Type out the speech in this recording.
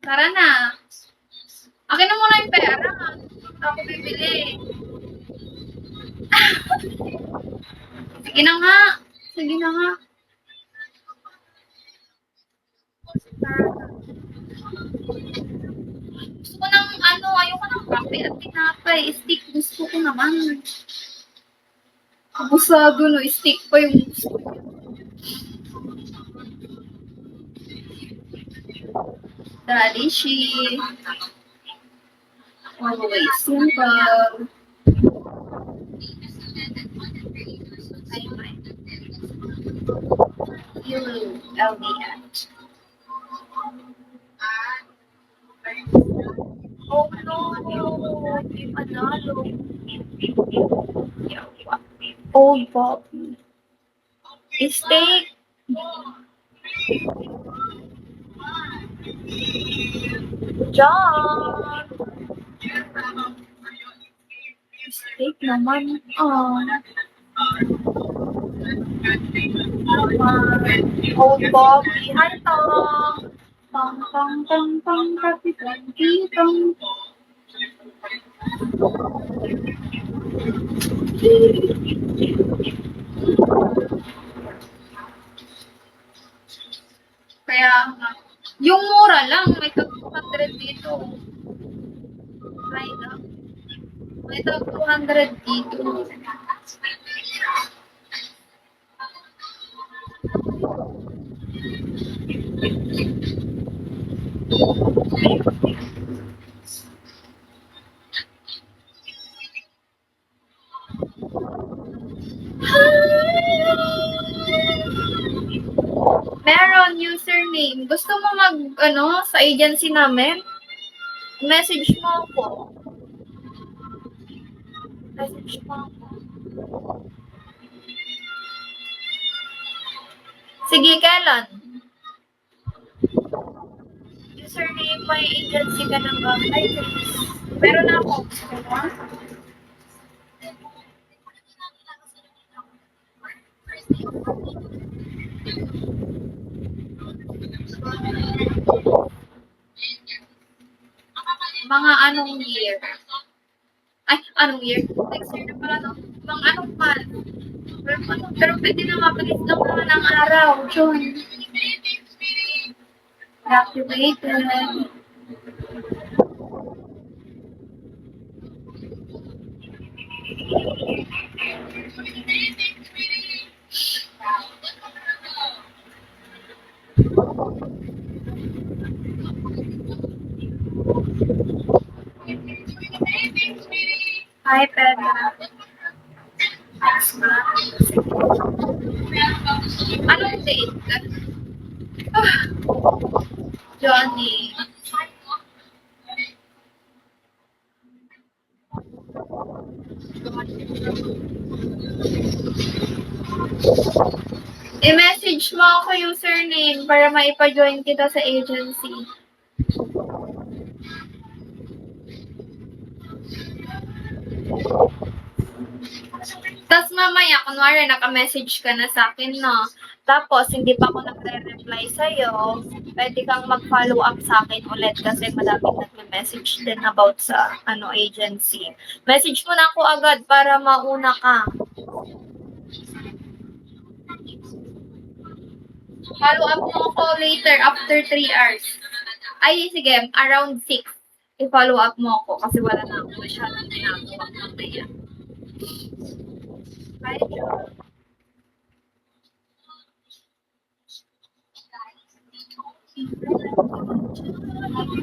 Tara na. Akin na muna yung pera. Ako bibili. Sige na nga. Sige na nga. Gusto ko ng ayoko ng kape at tinapay. Stick gusto ko naman. Abusado no, stick pa yung gusto ko. Dalishi. Always simple. LDH. Oh no, hindi panalo. Old Bobby. Steak. John. Steak naman. Old Bobby. Hi, Tom. Tong, tong, tong, tong, kapitang, kitong. Kaya, yung mura lang, may tag 200 dito. Right up. May tag 200 dito. Meron username. Gusto mo sa agency namin? Message mo ako. Sige, kailan? Username, may agency ka ng ay, meron na ako. Mga anong year? Ay, anong year? Next year na pala, no? Mga anong month? Pero pwede na mabilis lang naman ang araw, June. Activated. Hi, Pedra. Anong date? Johnny. I-message mo ako username para maipa-join kita sa agency. Tapos mamaya, kunwari naka-message ka na sa akin, no? Tapos, hindi pa ako nagre-reply sa'yo, pwede kang mag-follow up sa akin ulit kasi madaming nagme-message din about sa agency. Message mo na ako agad para mauna ka. Follow up mo ako later after 3 hours. Ay, sige, around 6. I-follow up mo ako kasi wala na ako masyadong ginagawa mamaya. Bye, John.